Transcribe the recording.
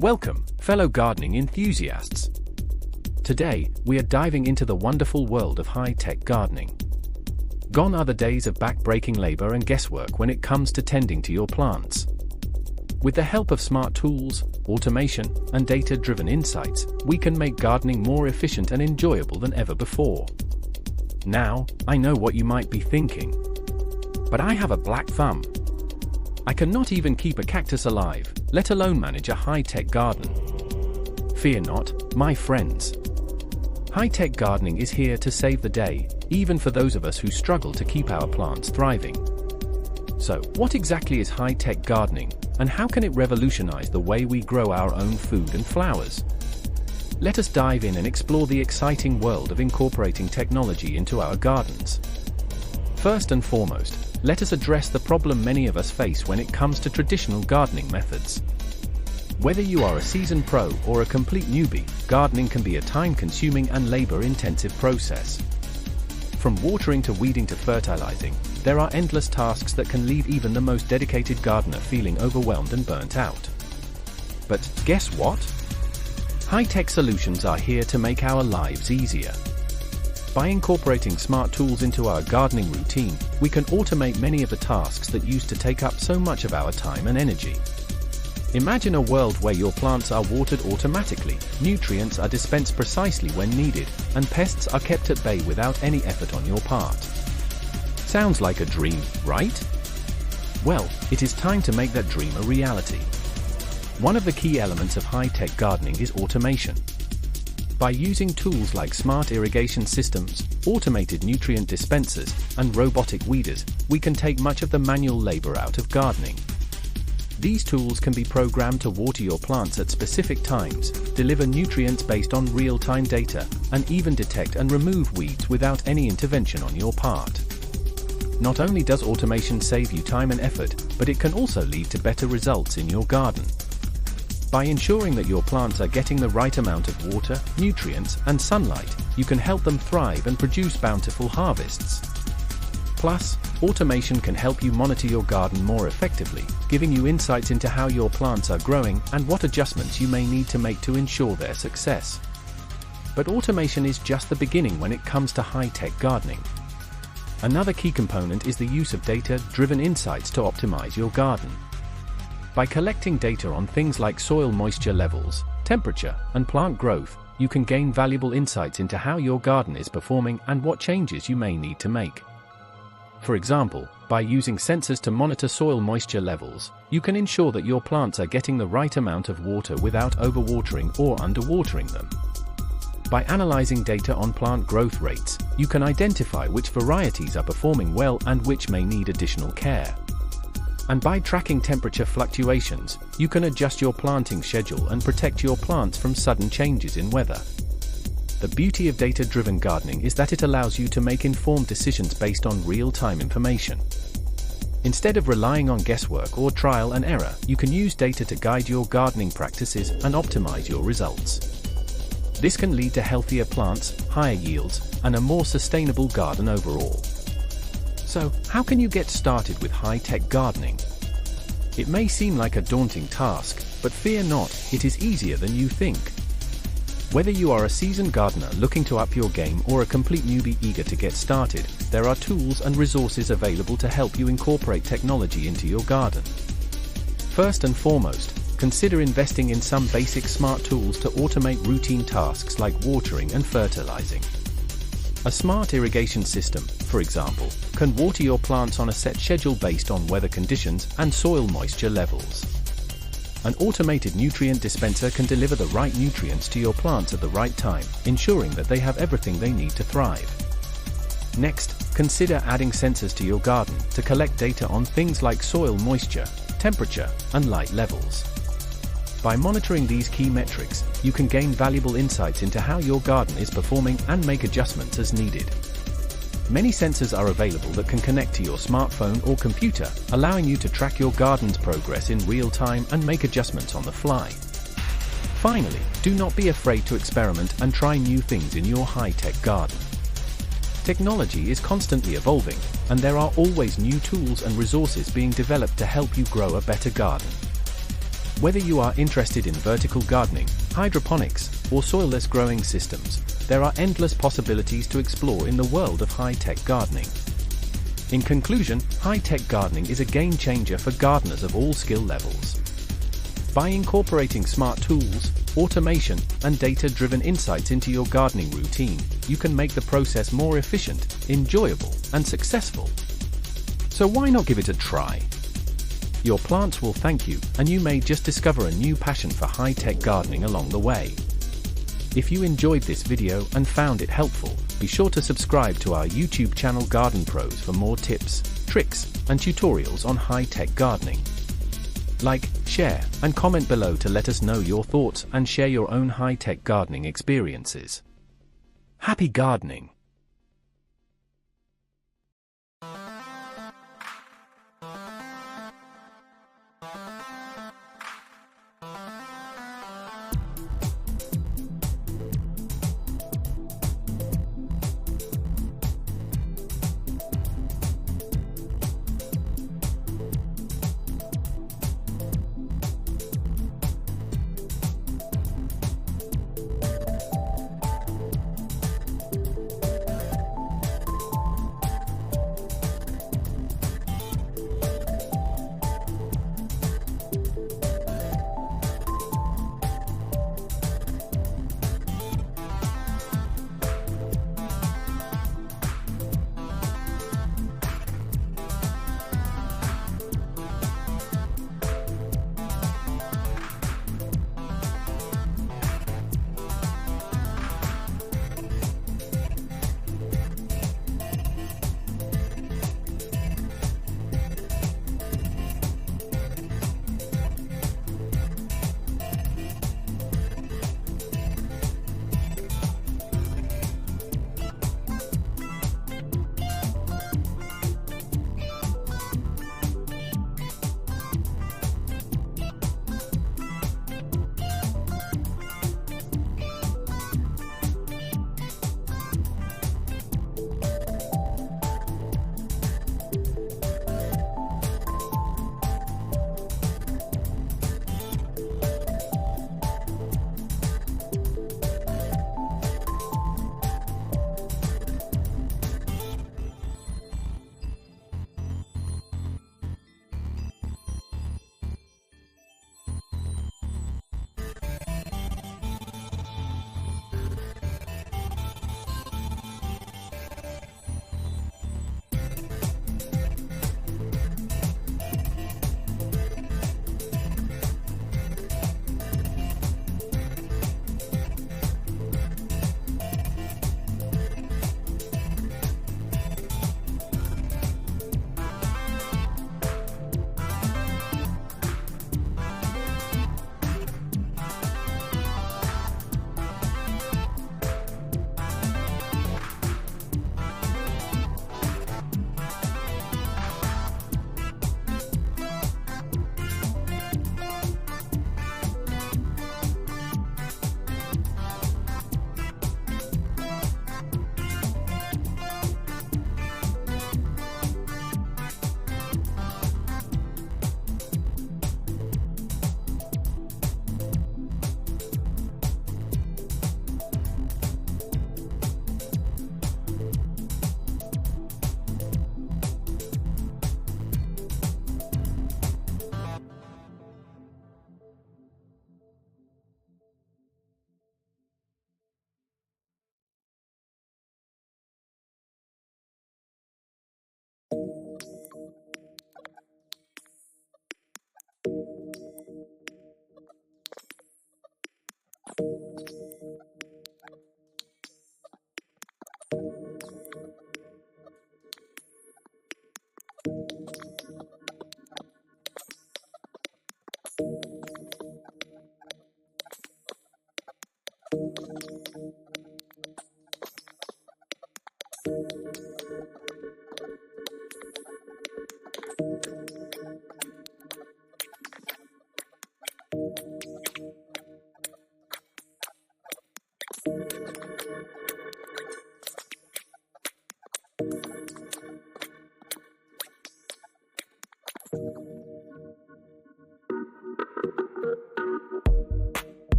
Welcome, fellow gardening enthusiasts. Today, we are diving into the wonderful world of high-tech gardening. Gone are the days of back-breaking labor and guesswork when it comes to tending to your plants. With the help of smart tools, automation, and data-driven insights, we can make gardening more efficient and enjoyable than ever before. Now, I know what you might be thinking. But I have a black thumb. I cannot even keep a cactus alive, let alone manage a high-tech garden. Fear not, my friends. High-tech gardening is here to save the day, even for those of us who struggle to keep our plants thriving. So, what exactly is high-tech gardening, and how can it revolutionize the way we grow our own food and flowers? Let us dive in and explore the exciting world of incorporating technology into our gardens. First and foremost, let us address the problem many of us face when it comes to traditional gardening methods. Whether you are a seasoned pro or a complete newbie, gardening can be a time-consuming and labor-intensive process. From watering to weeding to fertilizing, there are endless tasks that can leave even the most dedicated gardener feeling overwhelmed and burnt out. But guess what? High-tech solutions are here to make our lives easier. By incorporating smart tools into our gardening routine, we can automate many of the tasks that used to take up so much of our time and energy. Imagine a world where your plants are watered automatically, nutrients are dispensed precisely when needed, and pests are kept at bay without any effort on your part. Sounds like a dream, right? Well, it is time to make that dream a reality. One of the key elements of high-tech gardening is automation. By using tools like smart irrigation systems, automated nutrient dispensers, and robotic weeders, we can take much of the manual labor out of gardening. These tools can be programmed to water your plants at specific times, deliver nutrients based on real-time data, and even detect and remove weeds without any intervention on your part. Not only does automation save you time and effort, but it can also lead to better results in your garden. By ensuring that your plants are getting the right amount of water, nutrients, and sunlight, you can help them thrive and produce bountiful harvests. Plus, automation can help you monitor your garden more effectively, giving you insights into how your plants are growing and what adjustments you may need to make to ensure their success. But automation is just the beginning when it comes to high-tech gardening. Another key component is the use of data-driven insights to optimize your garden. By collecting data on things like soil moisture levels, temperature, and plant growth, you can gain valuable insights into how your garden is performing and what changes you may need to make. For example, by using sensors to monitor soil moisture levels, you can ensure that your plants are getting the right amount of water without overwatering or underwatering them. By analyzing data on plant growth rates, you can identify which varieties are performing well and which may need additional care. And by tracking temperature fluctuations, you can adjust your planting schedule and protect your plants from sudden changes in weather. The beauty of data-driven gardening is that it allows you to make informed decisions based on real-time information. Instead of relying on guesswork or trial and error, you can use data to guide your gardening practices and optimize your results. This can lead to healthier plants, higher yields, and a more sustainable garden overall. So, how can you get started with high-tech gardening? It may seem like a daunting task, but fear not, it is easier than you think. Whether you are a seasoned gardener looking to up your game or a complete newbie eager to get started, there are tools and resources available to help you incorporate technology into your garden. First and foremost, consider investing in some basic smart tools to automate routine tasks like watering and fertilizing. A smart irrigation system, for example, can water your plants on a set schedule based on weather conditions and soil moisture levels. An automated nutrient dispenser can deliver the right nutrients to your plants at the right time, ensuring that they have everything they need to thrive. Next, consider adding sensors to your garden to collect data on things like soil moisture, temperature, and light levels. By monitoring these key metrics, you can gain valuable insights into how your garden is performing and make adjustments as needed. Many sensors are available that can connect to your smartphone or computer, allowing you to track your garden's progress in real time and make adjustments on the fly. Finally, do not be afraid to experiment and try new things in your high-tech garden. Technology is constantly evolving, and there are always new tools and resources being developed to help you grow a better garden. Whether you are interested in vertical gardening, hydroponics, or soilless growing systems, there are endless possibilities to explore in the world of high-tech gardening. In conclusion, high-tech gardening is a game changer for gardeners of all skill levels. By incorporating smart tools, automation, and data-driven insights into your gardening routine, you can make the process more efficient, enjoyable, and successful. So why not give it a try? Your plants will thank you, and you may just discover a new passion for high-tech gardening along the way. If you enjoyed this video and found it helpful, be sure to subscribe to our YouTube channel Garden Pros for more tips, tricks, and tutorials on high-tech gardening. Like, share, and comment below to let us know your thoughts and share your own high-tech gardening experiences. Happy gardening!